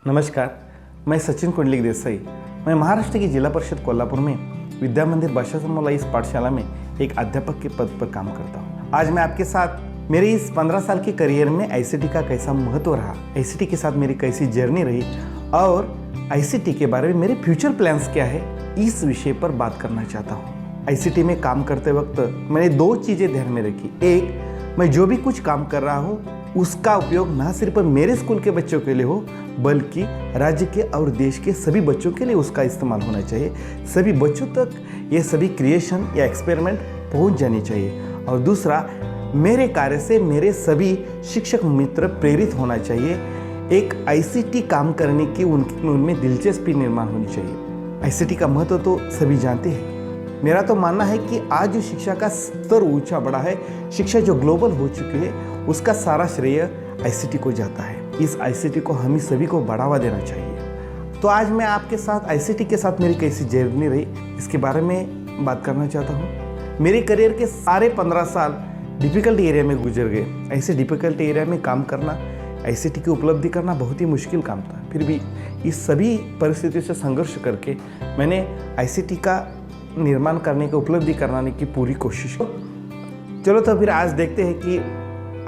नमस्कार, मैं सचिन कुंडलिक देसाई। मैं महाराष्ट्र की जिला परिषद कोल्हापुर में विद्या मंदिर भाषा समूह इस पाठशाला में एक अध्यापक के पद पर काम करता हूँ। आज मैं आपके साथ मेरे इस 15 साल के करियर में आईसीटी का कैसा महत्व रहा, आईसीटी के साथ मेरी कैसी जर्नी रही और आईसीटी के बारे में मेरे फ्यूचर प्लान्स क्या है, इस विषय पर बात करना चाहता हूँ। आईसीटी में काम करते वक्त मैंने 2 चीज़ें ध्यान में रखी। एक, मैं जो भी कुछ काम कर रहा हूँ उसका उपयोग ना सिर्फ मेरे स्कूल के बच्चों के लिए हो, बल्कि राज्य के और देश के सभी बच्चों के लिए उसका इस्तेमाल होना चाहिए। सभी बच्चों तक ये सभी क्रिएशन या एक्सपेरिमेंट पहुंच जानी चाहिए। और दूसरा, मेरे कार्य से मेरे सभी शिक्षक मित्र प्रेरित होना चाहिए। एक आईसीटी काम करने की उनमें दिलचस्पी निर्माण होनी चाहिए। आईसीटी का महत्व तो सभी जानते हैं। मेरा तो मानना है कि आज जो शिक्षा का स्तर ऊंचा बढ़ा है, शिक्षा जो ग्लोबल हो चुकी है, उसका सारा श्रेय आईसीटी को जाता है। इस आईसीटी को हम सभी को बढ़ावा देना चाहिए। तो आज मैं आपके साथ आईसीटी के साथ मेरी कैसी जर्नी रही, इसके बारे में बात करना चाहता हूँ। मेरे करियर के सारे 15 साल डिफ़िकल्ट एरिया में गुजर गए। ऐसे डिफ़िकल्ट एरिया में काम करना, आईसीटी की उपलब्धि करना बहुत ही मुश्किल काम था। फिर भी इस सभी परिस्थितियों से संघर्ष करके मैंने आईसीटी का निर्माण करने की उपलब्धि कराने की पूरी कोशिश की। चलो तो फिर आज देखते हैं कि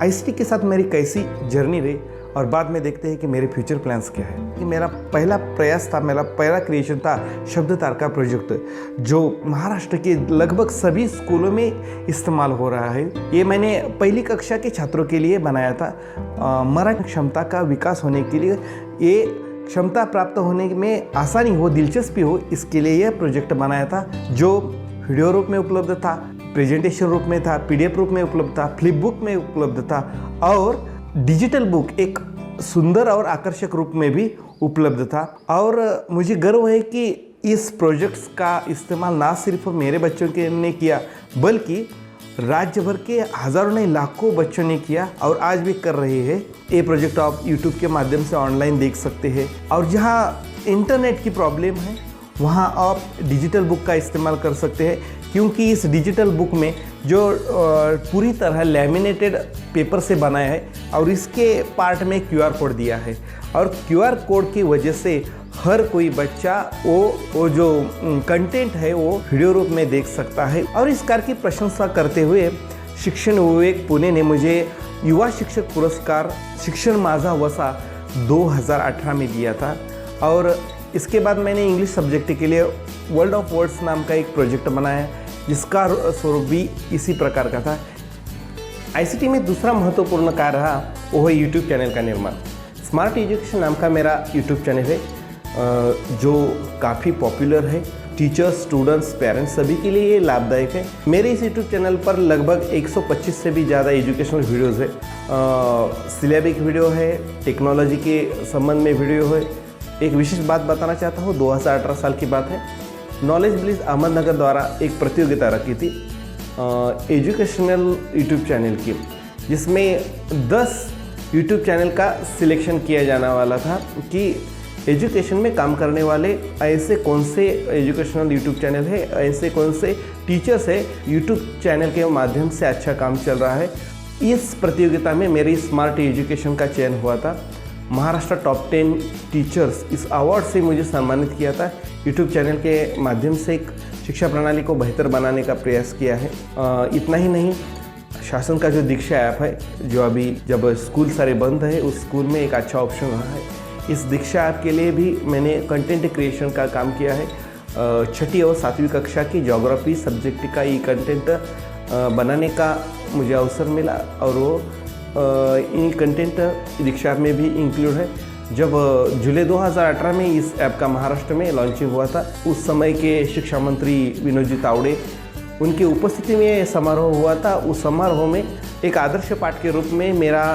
आईसीटी के साथ मेरी कैसी जर्नी रही और बाद में देखते हैं कि मेरे फ्यूचर प्लान्स क्या है। कि मेरा पहला प्रयास था, मेरा पहला क्रिएशन था शब्द तारका प्रोजेक्ट, जो महाराष्ट्र के लगभग सभी स्कूलों में इस्तेमाल हो रहा है। ये मैंने पहली कक्षा के छात्रों के लिए बनाया था। मराठी क्षमता का विकास होने के लिए, ये क्षमता प्राप्त होने में आसानी हो, दिलचस्पी हो, इसके लिए यह प्रोजेक्ट बनाया था, जो वीडियो रूप में उपलब्ध था, प्रेजेंटेशन रूप में था, पीडीएफ रूप में उपलब्ध था, फ्लिप बुक में उपलब्ध था और डिजिटल बुक एक सुंदर और आकर्षक रूप में भी उपलब्ध था। और मुझे गर्व है कि इस प्रोजेक्ट्स का इस्तेमाल ना सिर्फ मेरे बच्चों के ने किया, बल्कि राज्य भर के हज़ारों नहीं लाखों बच्चों ने किया और आज भी कर रहे हैं। ये प्रोजेक्ट आप यूट्यूब के माध्यम से ऑनलाइन देख सकते हैं। और जहाँ इंटरनेट की प्रॉब्लम है, वहाँ आप डिजिटल बुक का इस्तेमाल कर सकते हैं, क्योंकि इस डिजिटल बुक में जो पूरी तरह लैमिनेटेड पेपर से बनाया है और इसके पार्ट में क्यूआर कोड दिया है। और क्यूआर कोड की वजह से हर कोई बच्चा वो जो कंटेंट है वो वीडियो रूप में देख सकता है। और इस कार्य की प्रशंसा करते हुए शिक्षण विवेक पुणे ने मुझे युवा शिक्षक पुरस्कार शिक्षण माझा वसा 2018 में दिया था। और इसके बाद मैंने इंग्लिश सब्जेक्ट के लिए वर्ल्ड ऑफ वर्ड्स नाम का एक प्रोजेक्ट बनाया, जिसका स्वरूप भी इसी प्रकार का था। आईसीटी में दूसरा महत्वपूर्ण कार्य रहा वो है यूट्यूब चैनल का निर्माण। स्मार्ट एजुकेशन नाम का मेरा यूट्यूब चैनल है, जो काफ़ी पॉपुलर है। टीचर्स, स्टूडेंट्स, पेरेंट्स सभी के लिए ये लाभदायक है। मेरे इस यूट्यूब चैनल पर लगभग 125 से भी ज़्यादा एजुकेशनल वीडियोस है। सिलेबिक वीडियो है, टेक्नोलॉजी के संबंध में वीडियो है। एक विशेष बात बताना चाहता हूँ, 2018 साल की बात है। नॉलेज ब्लिस अहमदनगर द्वारा एक प्रतियोगिता रखी थी एजुकेशनल यूट्यूब चैनल की, जिसमें 10 यूट्यूब चैनल का सिलेक्शन किया जाने वाला था कि एजुकेशन में काम करने वाले ऐसे कौन से एजुकेशनल यूट्यूब चैनल है, ऐसे कौन से टीचर्स है यूट्यूब चैनल के माध्यम से अच्छा काम चल रहा है। इस प्रतियोगिता में मेरी स्मार्ट एजुकेशन का चयन हुआ था। महाराष्ट्र टॉप 10 टीचर्स इस अवार्ड से मुझे सम्मानित किया था। यूट्यूब चैनल के माध्यम से एक शिक्षा प्रणाली को बेहतर बनाने का प्रयास किया है। इतना ही नहीं, शासन का जो दीक्षा ऐप है, जो अभी जब स्कूल सारे बंद है, उस स्कूल में एक अच्छा ऑप्शन रहा है। इस दीक्षा ऐप के लिए भी मैंने कंटेंट क्रिएशन का काम किया है। 6ठी और 7वीं कक्षा की ज्योग्राफी सब्जेक्ट का ई कंटेंट बनाने का मुझे अवसर मिला और वो इन कंटेंट दीक्षा में भी इंक्लूड है। जब जुलाई 2018 में इस ऐप का महाराष्ट्र में लॉन्चिंग हुआ था, उस समय के शिक्षा मंत्री विनोद जी तावड़े, उनकी उपस्थिति में समारोह हुआ था। उस समारोह में एक आदर्श पाठ के रूप में मेरा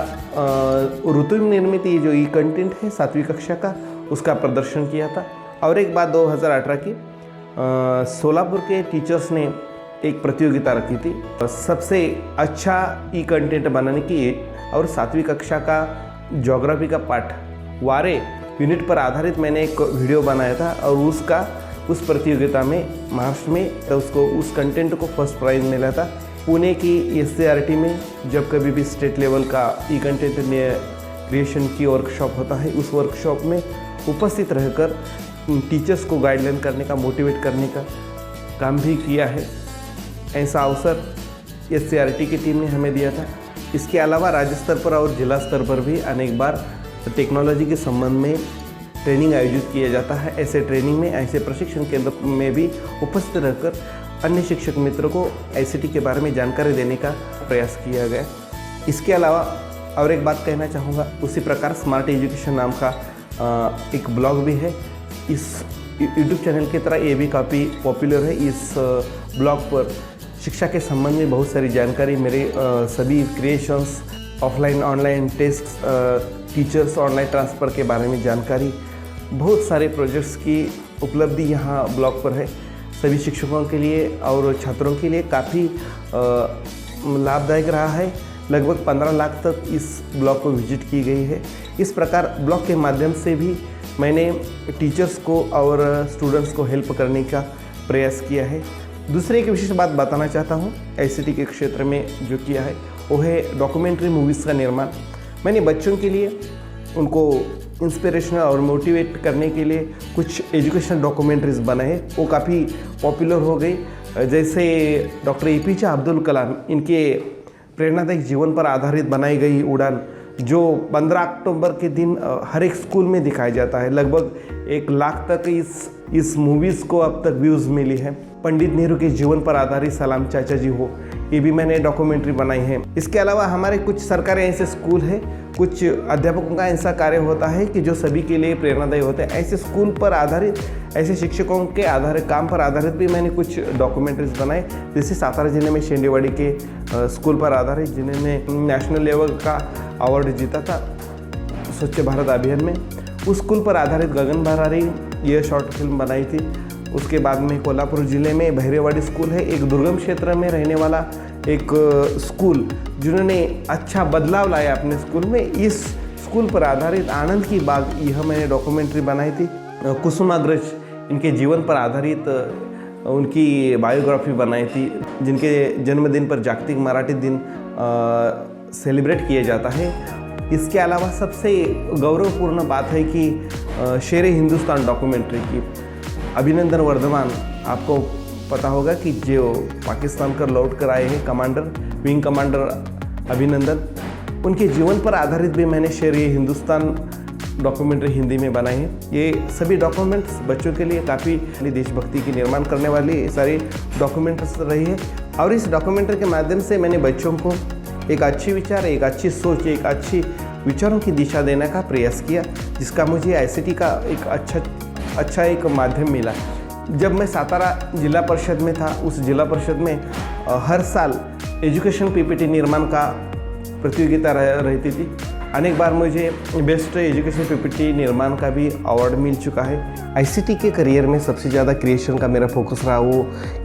ऋतु निर्मित ये जो ई कंटेंट है 7वीं कक्षा का, उसका प्रदर्शन किया था। और एक बात 2018 की सोलापुर के टीचर्स ने एक प्रतियोगिता रखी थी सबसे अच्छा ई कंटेंट बनाने की, और 7वीं कक्षा का ज्योग्राफी का पाठ वारे यूनिट पर आधारित मैंने एक वीडियो बनाया था और उस प्रतियोगिता में महाराष्ट्र में तो उसको उस कंटेंट को फर्स्ट प्राइज मिला था। पुणे की एससीईआरटी में जब कभी भी स्टेट लेवल का ई कंटेंट क्रिएशन की वर्कशॉप होता है, उस वर्कशॉप में उपस्थित रहकर टीचर्स को गाइडलाइन करने का, मोटिवेट करने का काम भी किया है। ऐसा अवसर SCRT की टीम ने हमें दिया था। इसके अलावा राज्य स्तर पर और जिला स्तर पर भी अनेक बार टेक्नोलॉजी के संबंध में ट्रेनिंग आयोजित किया जाता है। ऐसे ट्रेनिंग में, ऐसे प्रशिक्षण केंद्र में भी उपस्थित रहकर अन्य शिक्षक मित्रों को ICT के बारे में जानकारी देने का प्रयास किया गया। इसके अलावा और एक बात कहना चाहूँगा, उसी प्रकार स्मार्ट एजुकेशन नाम का एक ब्लॉग भी है। इस YouTube चैनल की तरह ये भी काफ़ी पॉपुलर है। इस ब्लॉग पर शिक्षा के संबंध में बहुत सारी जानकारी, मेरे सभी creations, offline online test, teachers online transfer के बारे में जानकारी, बहुत सारे प्रोजेक्ट्स की उपलब्धि यहाँ ब्लॉग पर है। सभी शिक्षकों के लिए और छात्रों के लिए काफ़ी लाभदायक रहा है। लगभग 15 लाख तक इस ब्लॉग को विजिट की गई है। इस प्रकार ब्लॉग के माध्यम से भी मैंने टीचर्स को और स्टूडेंट्स को हेल्प करने का प्रयास किया है। दूसरी एक विशेष बात बताना चाहता हूँ ICT के क्षेत्र में जो किया है वो है डॉक्यूमेंट्री मूवीज़ का निर्माण। मैंने बच्चों के लिए उनको इंस्पिरेशनल और मोटिवेट करने के लिए कुछ एजुकेशनल डॉक्यूमेंट्रीज बनाए, वो काफ़ी पॉपुलर हो गई। जैसे डॉक्टर APJ अब्दुल कलाम, इनके प्रेरणादायक जीवन पर आधारित बनाई गई उड़ान, जो 15 अक्टूबर के दिन हर एक स्कूल में दिखाया जाता है। लगभग 1 लाख तक इस मूवीज़ को अब तक व्यूज़ मिली है। पंडित नेहरू के जीवन पर आधारित सलाम चाचा जी हो, ये भी मैंने डॉक्यूमेंट्री बनाई है। इसके अलावा हमारे कुछ सरकारी ऐसे स्कूल हैं, कुछ अध्यापकों का ऐसा कार्य होता है कि जो सभी के लिए प्रेरणादायी होते हैं। ऐसे स्कूल पर आधारित, ऐसे शिक्षकों के आधारित, काम पर आधारित भी मैंने कुछ डॉक्यूमेंट्रीज बनाए। जैसे सातारा जिले में शेंडेवाड़ी के स्कूल पर आधारित, जिन्होंने नेशनल लेवल का अवार्ड जीता था स्वच्छ भारत अभियान में, उस स्कूल पर आधारित गगन भरारी ये शॉर्ट फिल्म बनाई थी। उसके बाद में कोल्हापुर जिले में भैरेवाड़ी स्कूल है, एक दुर्गम क्षेत्र में रहने वाला एक स्कूल, जिन्होंने अच्छा बदलाव लाया अपने स्कूल में। इस स्कूल पर आधारित आनंद की बाग, यह मैंने डॉक्यूमेंट्री बनाई थी। कुसुमाग्रज, इनके जीवन पर आधारित उनकी बायोग्राफी बनाई थी, जिनके जन्मदिन पर जागतिक मराठी दिन सेलिब्रेट किया जाता है। इसके अलावा सबसे गौरवपूर्ण बात है कि शेरे हिंदुस्तान डॉक्यूमेंट्री की अभिनंदन वर्धमान, आपको पता होगा कि जो पाकिस्तान कर लौट कर आए हैं कमांडर, विंग कमांडर अभिनंदन, उनके जीवन पर आधारित भी मैंने शेरे हिंदुस्तान डॉक्यूमेंट्री हिंदी में बनाई है। ये सभी डॉक्यूमेंट्स बच्चों के लिए काफ़ी देशभक्ति की निर्माण करने वाली सारी डॉक्यूमेंट्स रही है। और इस डॉक्यूमेंट्री के माध्यम से मैंने बच्चों को एक अच्छी विचार, एक अच्छी सोच, एक अच्छी विचारों की दिशा देने का प्रयास किया, जिसका मुझे ICT का एक अच्छा एक माध्यम मिला। जब मैं सातारा जिला परिषद में था, उस जिला परिषद में हर साल एजुकेशन PPT निर्माण का प्रतियोगिता रहती थी। अनेक बार मुझे बेस्ट एजुकेशन PPT निर्माण का भी अवार्ड मिल चुका है। ICT के करियर में सबसे ज़्यादा क्रिएशन का मेरा फोकस रहा वो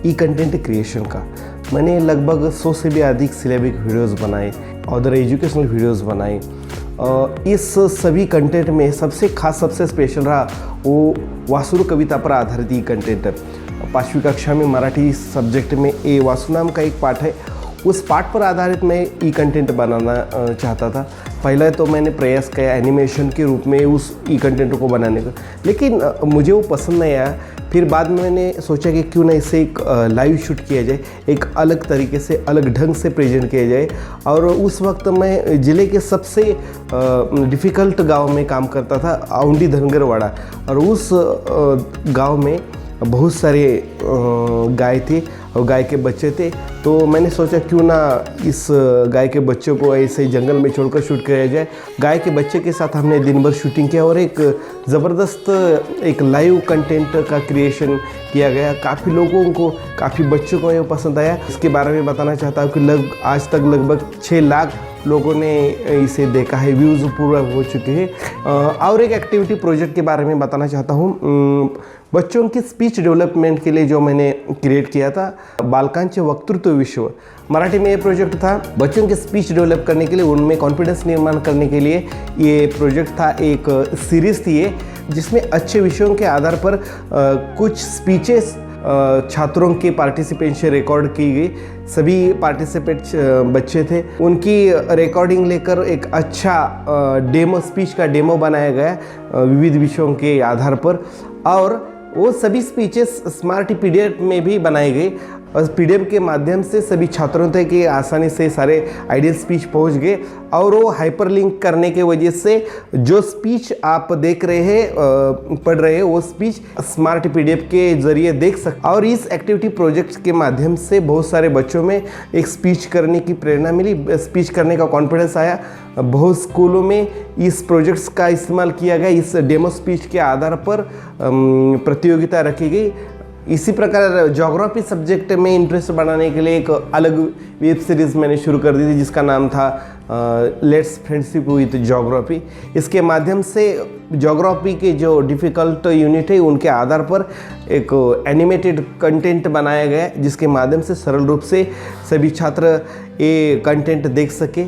कंटेंट क्रिएशन का। मैंने लगभग 100 से भी अधिक सिलेबिक वीडियोस बनाए, अदर एजुकेशनल वीडियोस बनाए। इस सभी कंटेंट में सबसे खास, सबसे स्पेशल रहा वो वासुरू कविता पर आधारित ये कंटेंट है। 5वीं कक्षा में मराठी सब्जेक्ट में ए वासु नाम का एक पाठ है, उस पाठ पर आधारित मैं ई कंटेंट बनाना चाहता था। पहले तो मैंने प्रयास किया एनिमेशन के रूप में उस ई कंटेंट को बनाने का, लेकिन मुझे वो पसंद नहीं आया। फिर बाद में मैंने सोचा कि क्यों ना इसे एक लाइव शूट किया जाए, एक अलग तरीके से, अलग ढंग से प्रेजेंट किया जाए। और उस वक्त मैं ज़िले के सबसे डिफ़िकल्ट गांव में काम करता था, औंडी धनगरवाड़ा, और उस गांव में बहुत सारे गाय थे और गाय के बच्चे थे। तो मैंने सोचा क्यों ना इस गाय के बच्चों को ऐसे जंगल में छोड़कर शूट किया जाए। गाय के बच्चे के साथ हमने दिन भर शूटिंग किया और एक ज़बरदस्त एक लाइव कंटेंट का क्रिएशन किया गया। काफ़ी लोगों को, काफ़ी बच्चों को ये पसंद आया। इसके बारे में बताना चाहता हूँ कि आज तक लगभग 6 लाख लोगों ने इसे देखा है, व्यूज़ पूरा हो चुके हैं। और एक एक्टिविटी प्रोजेक्ट के बारे में बताना चाहता हूँ। बच्चों की स्पीच डेवलपमेंट के लिए जो मैंने क्रिएट किया था, बालकांचे वक्तृत्व विश्व, मराठी में ये प्रोजेक्ट था। बच्चों के स्पीच डेवलप करने के लिए, उनमें कॉन्फिडेंस निर्माण करने के लिए ये प्रोजेक्ट था। एक सीरीज़ थी ये, जिसमें अच्छे विषयों के आधार पर कुछ स्पीचेस छात्रों के पार्टिसिपेशन रिकॉर्ड की गई। सभी पार्टिसिपेट बच्चे थे, उनकी रिकॉर्डिंग लेकर एक अच्छा डेमो स्पीच का डेमो बनाया गया विविध विषयों के आधार पर, और वो सभी स्पीचेस स्मार्ट पीडीएफ में भी बनाई गई और पीडीएफ के माध्यम से सभी छात्रों तक कि आसानी से सारे आइडियल स्पीच पहुंच गए। और वो हाइपरलिंक करने के वजह से जो स्पीच आप देख रहे हैं पढ़ रहे हैं वो स्पीच स्मार्ट पीडीएफ के जरिए देख सकते। और इस एक्टिविटी प्रोजेक्ट के माध्यम से बहुत सारे बच्चों में एक स्पीच करने की प्रेरणा मिली, स्पीच करने का कॉन्फिडेंस आया। बहुत स्कूलों में इस प्रोजेक्ट्स का इस्तेमाल किया गया। इस डेमो स्पीच के आधार पर प्रतियोगिता रखी गई। इसी प्रकार ज्योग्राफी सब्जेक्ट में इंटरेस्ट बढ़ाने के लिए एक अलग वेब सीरीज़ मैंने शुरू कर दी थी जिसका नाम था लेट्स फ्रेंडशिप विद ज्योग्राफी। इसके माध्यम से ज्योग्राफी के जो डिफ़िकल्ट यूनिट है उनके आधार पर एक एनिमेटेड कंटेंट बनाया गया जिसके माध्यम से सरल रूप से सभी छात्र ये कंटेंट देख सके।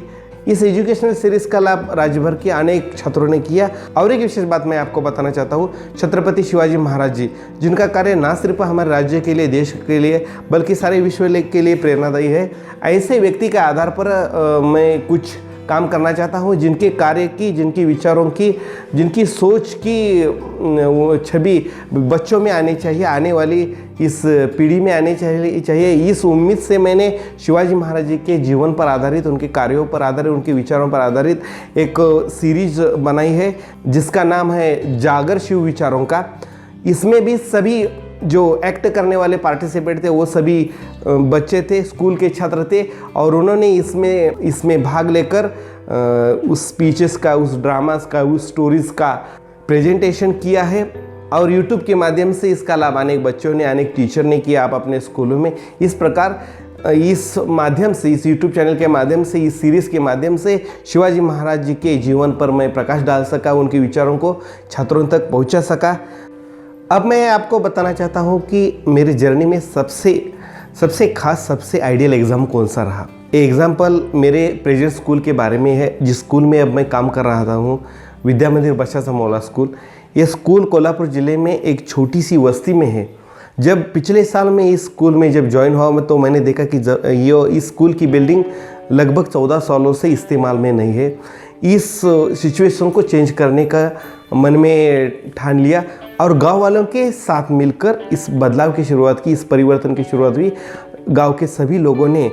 इस एजुकेशनल सीरीज़ का लाभ राज्य भर के अनेक छात्रों ने किया। और एक विशेष बात मैं आपको बताना चाहता हूँ, छत्रपति शिवाजी महाराज जी जिनका कार्य न सिर्फ हमारे राज्य के लिए, देश के लिए, बल्कि सारे विश्व के लिए प्रेरणादायी है। ऐसे व्यक्ति के आधार पर मैं कुछ काम करना चाहता हूँ जिनके कार्य की, जिनकी विचारों की, जिनकी सोच की छवि बच्चों में आनी चाहिए, आने वाली इस पीढ़ी में आनी चाहिए। इस उम्मीद से मैंने शिवाजी महाराज जी के जीवन पर आधारित, उनके कार्यों पर आधारित, उनके विचारों पर आधारित एक सीरीज बनाई है जिसका नाम है जागर शिव विचारों का। इसमें भी सभी जो एक्ट करने वाले पार्टिसिपेट थे वो सभी बच्चे थे, स्कूल के छात्र थे, और उन्होंने इसमें भाग लेकर उस स्पीचेस का, उस ड्रामास का, उस स्टोरीज़ का प्रेजेंटेशन किया है। और यूट्यूब के माध्यम से इसका लाभ अनेक बच्चों ने, अनेक टीचर ने किया आप अपने स्कूलों में। इस प्रकार इस माध्यम से, इस यूट्यूब चैनल के माध्यम से, इस सीरीज़ के माध्यम से शिवाजी महाराज जी के जीवन पर मैं प्रकाश डाल सका, उनके विचारों को छात्रों तक पहुंचा सका। अब मैं आपको बताना चाहता हूं कि मेरी जर्नी में सबसे खास, सबसे आइडियल एग्ज़ाम कौन सा रहा। एग्जाम्पल मेरे प्रेजेंट स्कूल के बारे में है, जिस स्कूल में अब मैं काम कर रहा हूँ, विद्या मंदिर बशासमौला स्कूल। ये स्कूल कोल्हापुर ज़िले में एक छोटी सी बस्ती में है। जब पिछले साल में इस स्कूल में जब ज्वाइन हुआ तो मैंने देखा कि इस स्कूल की बिल्डिंग लगभग 14 सालों से इस्तेमाल में नहीं है। इस सिचुएशन को चेंज करने का मन में ठान लिया और गांव वालों के साथ मिलकर इस बदलाव की शुरुआत की, इस परिवर्तन की शुरुआत हुई। गांव के सभी लोगों ने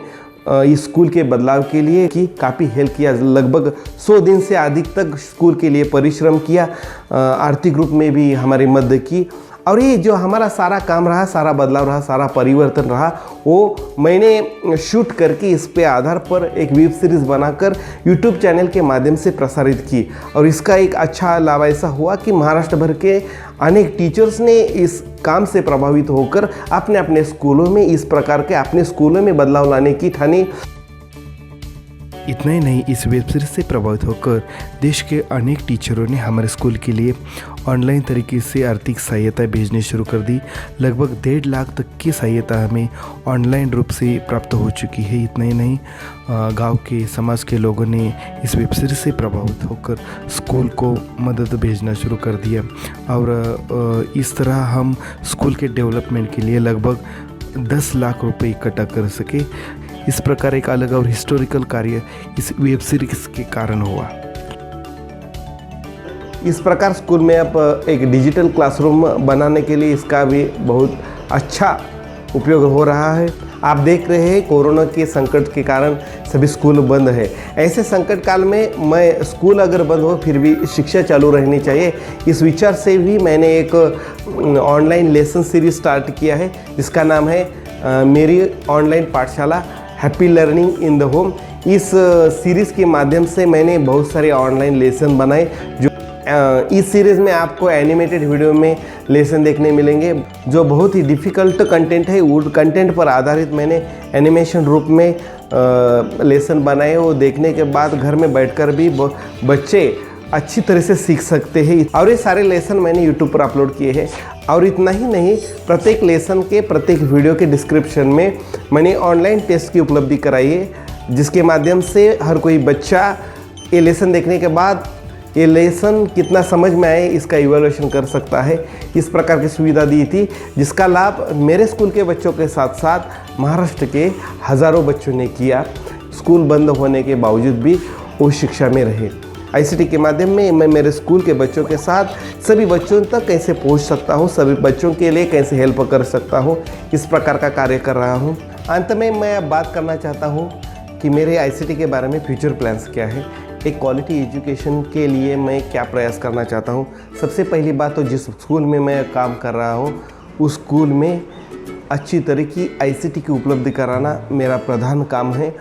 इस स्कूल के बदलाव के लिए की काफ़ी हेल्प किया। लगभग 100 दिन से अधिक तक स्कूल के लिए परिश्रम किया, आर्थिक रूप में भी हमारी मदद की। और ये जो हमारा सारा काम रहा, सारा बदलाव रहा, सारा परिवर्तन रहा, वो मैंने शूट करके इस पे आधार पर एक वेब सीरीज़ बनाकर यूट्यूब चैनल के माध्यम से प्रसारित की। और इसका एक अच्छा लाभ ऐसा हुआ कि महाराष्ट्र भर के अनेक टीचर्स ने इस काम से प्रभावित होकर अपने अपने स्कूलों में इस प्रकार के अपने स्कूलों में बदलाव लाने की ठानी। इतना ही नहीं, इस वेब सीरीज से प्रभावित होकर देश के अनेक टीचरों ने हमारे स्कूल के लिए ऑनलाइन तरीके से आर्थिक सहायता भेजनी शुरू कर दी। लगभग 1.5 लाख तक की सहायता हमें ऑनलाइन रूप से प्राप्त हो चुकी है। इतना ही नहीं, गांव के समाज के लोगों ने इस वेब सीरीज से प्रभावित होकर स्कूल को मदद भेजना शुरू कर दिया। और इस तरह हम स्कूल के डेवलपमेंट के लिए लगभग 10 लाख रुपए इकट्ठा कर सके। इस प्रकार एक अलग और हिस्टोरिकल कार्य इस वेब सीरीज के कारण हुआ। इस प्रकार स्कूल में अब एक डिजिटल क्लासरूम बनाने के लिए इसका भी बहुत अच्छा उपयोग हो रहा है। आप देख रहे हैं कोरोना के संकट के कारण सभी स्कूल बंद है। ऐसे संकट काल में मैं स्कूल अगर बंद हो फिर भी शिक्षा चालू रहनी चाहिए, इस विचार से भी मैंने एक ऑनलाइन लेसन सीरीज स्टार्ट किया है जिसका नाम है मेरी ऑनलाइन पाठशाला happy learning in the home. इस सीरीज़ के माध्यम से मैंने बहुत सारे ऑनलाइन लेसन बनाए। जो इस सीरीज़ में आपको एनिमेटेड वीडियो में लेसन देखने मिलेंगे जो बहुत ही डिफ़िकल्ट कंटेंट है। वो कंटेंट पर आधारित मैंने एनिमेशन रूप में लेसन बनाए। वो देखने के बाद घर में बैठकर भी बच्चे अच्छी तरह से सीख सकते हैं। और ये सारे लेसन मैंने यूट्यूब पर अपलोड किए हैं। और इतना ही नहीं, प्रत्येक लेसन के, प्रत्येक वीडियो के डिस्क्रिप्शन में मैंने ऑनलाइन टेस्ट की उपलब्धि कराई है जिसके माध्यम से हर कोई बच्चा ये लेसन देखने के बाद ये लेसन कितना समझ में आए इसका इवैल्यूएशन कर सकता है। इस प्रकार की सुविधा दी थी, जिसका लाभ मेरे स्कूल के बच्चों के साथ साथ महाराष्ट्र के हज़ारों बच्चों ने किया। स्कूल बंद होने के बावजूद भी वो शिक्षा में रहे। ICT के माध्यम में मैं मेरे स्कूल के बच्चों के साथ सभी बच्चों तक कैसे पहुंच सकता हूं, सभी बच्चों के लिए कैसे हेल्प कर सकता हूं, इस प्रकार का कार्य कर रहा हूं। अंत में मैं अब बात करना चाहता हूं कि मेरे ICT के बारे में फ्यूचर प्लान्स क्या है, एक क्वालिटी एजुकेशन के लिए मैं क्या प्रयास करना चाहता हूं। सबसे पहली बात तो जिस स्कूल में मैं काम कर रहा हूं उस स्कूल में अच्छी तरह की ICT की उपलब्धि कराना मेरा प्रधान काम है।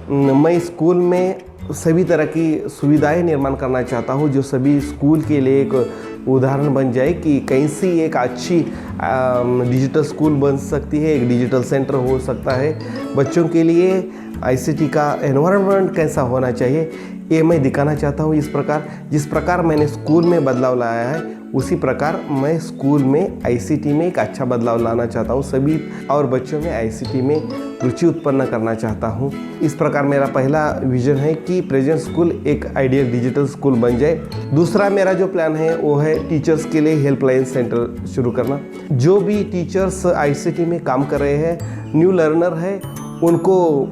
मैं स्कूल में सभी तरह की सुविधाएं निर्माण करना चाहता हूं जो सभी स्कूल के लिए एक उदाहरण बन जाए कि कैसी एक अच्छी डिजिटल स्कूल बन सकती है, एक डिजिटल सेंटर हो सकता है। बच्चों के लिए ICT का एनवायरनमेंट कैसा होना चाहिए ये मैं दिखाना चाहता हूँ। इस प्रकार जिस प्रकार मैंने स्कूल में बदलाव लाया है उसी प्रकार मैं स्कूल में ICT में एक अच्छा बदलाव लाना चाहता हूँ, सभी और बच्चों में ICT में रुचि उत्पन्न करना चाहता हूँ। इस प्रकार मेरा पहला विजन है कि प्रेजेंट स्कूल एक आइडियल डिजिटल स्कूल बन जाए। दूसरा मेरा जो प्लान है वो है टीचर्स के लिए हेल्पलाइन सेंटर शुरू करना। जो भी टीचर्स ICT में काम कर रहे हैं, न्यू लर्नर है, उनको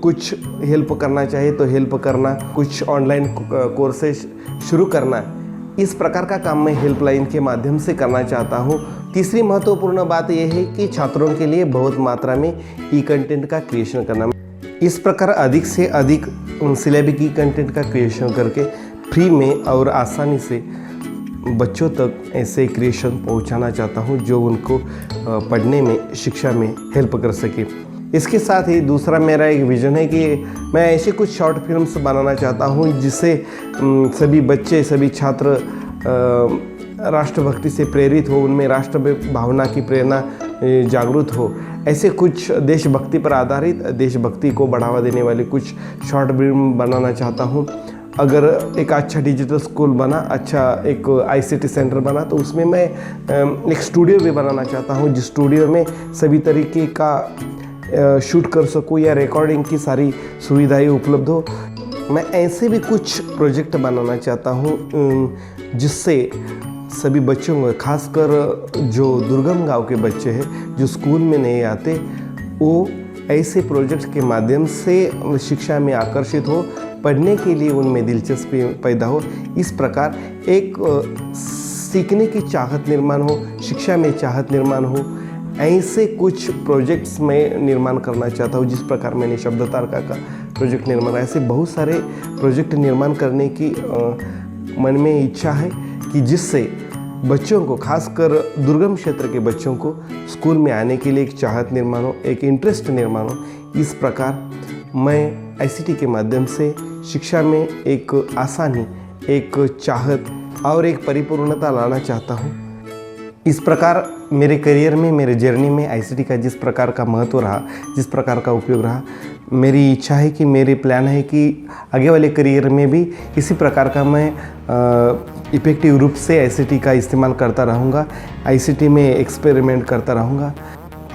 कुछ हेल्प करना चाहिए तो हेल्प करना, कुछ ऑनलाइन कोर्सेज शुरू करना, इस प्रकार का काम मैं हेल्पलाइन के माध्यम से करना चाहता हूँ। तीसरी महत्वपूर्ण बात यह है कि छात्रों के लिए बहुत मात्रा में कंटेंट का क्रिएशन करना। इस प्रकार अधिक से अधिक सिलेबस की कंटेंट का क्रिएशन करके फ्री में और आसानी से बच्चों तक ऐसे क्रिएशन पहुँचाना चाहता हूँ जो उनको पढ़ने में, शिक्षा में हेल्प कर सके। इसके साथ ही दूसरा मेरा एक विज़न है कि मैं ऐसे कुछ शॉर्ट फिल्म्स बनाना चाहता हूं जिससे सभी बच्चे, सभी छात्र राष्ट्रभक्ति से प्रेरित हो, उनमें राष्ट्र भावना की प्रेरणा जागृत हो। ऐसे कुछ देशभक्ति पर आधारित, देशभक्ति को बढ़ावा देने वाले कुछ शॉर्ट फिल्म बनाना चाहता हूं। अगर एक अच्छा डिजिटल स्कूल बना, अच्छा एक ICT सेंटर बना तो उसमें मैं एक स्टूडियो भी बनाना चाहता हूं, जिस स्टूडियो में सभी तरीके का शूट कर सकूँ या रिकॉर्डिंग की सारी सुविधाएं उपलब्ध हो। मैं ऐसे भी कुछ प्रोजेक्ट बनाना चाहता हूँ जिससे सभी बच्चों को, खासकर जो दुर्गम गांव के बच्चे हैं जो स्कूल में नहीं आते, वो ऐसे प्रोजेक्ट के माध्यम से शिक्षा में आकर्षित हो, पढ़ने के लिए उनमें दिलचस्पी पैदा हो। इस प्रकार एक सीखने की चाहत निर्माण हो, शिक्षा में चाहत निर्माण हो, ऐसे कुछ प्रोजेक्ट्स में निर्माण करना चाहता हूँ। जिस प्रकार मैंने शब्द तारका का प्रोजेक्ट निर्माण, ऐसे बहुत सारे प्रोजेक्ट निर्माण करने की मन में इच्छा है कि जिससे बच्चों को, खासकर दुर्गम क्षेत्र के बच्चों को स्कूल में आने के लिए एक चाहत निर्माण हो, एक इंटरेस्ट निर्माण हो। इस प्रकार मैं ICT के माध्यम से शिक्षा में एक आसानी, एक चाहत और एक परिपूर्णता लाना चाहता हूँ। इस प्रकार मेरे करियर में, मेरे जर्नी में ICT का जिस प्रकार का महत्व रहा, जिस प्रकार का उपयोग रहा, मेरी इच्छा है कि, मेरे प्लान है कि आगे वाले करियर में भी इसी प्रकार का मैं इफेक्टिव रूप से ICT का इस्तेमाल करता रहूँगा, ICT में एक्सपेरिमेंट करता रहूँगा।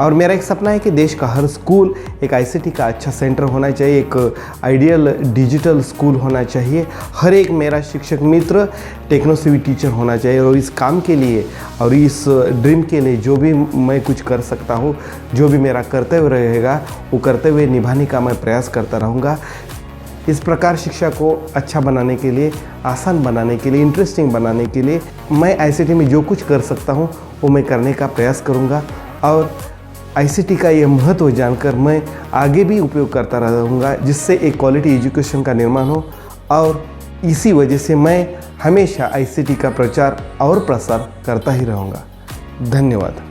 और मेरा एक सपना है कि देश का हर स्कूल एक ICT का अच्छा सेंटर होना चाहिए, एक आइडियल डिजिटल स्कूल होना चाहिए। हर एक मेरा शिक्षक मित्र टेक्नोसिवी टीचर होना चाहिए। और इस काम के लिए और इस ड्रीम के लिए जो भी मैं कुछ कर सकता हूँ, जो भी मेरा कर्तव्य रहेगा, वो कर्तव्य निभाने का मैं प्रयास करता रहूँगा। इस प्रकार शिक्षा को अच्छा बनाने के लिए, आसान बनाने के लिए, इंटरेस्टिंग बनाने के लिए मैं ICT में जो कुछ कर सकता हूँ वो मैं करने का प्रयास करूँगा। और ICT का ये महत्व जानकर मैं आगे भी उपयोग करता रहूँगा, जिससे एक क्वालिटी एजुकेशन का निर्माण हो। और इसी वजह से मैं हमेशा ICT का प्रचार और प्रसार करता ही रहूँगा। धन्यवाद।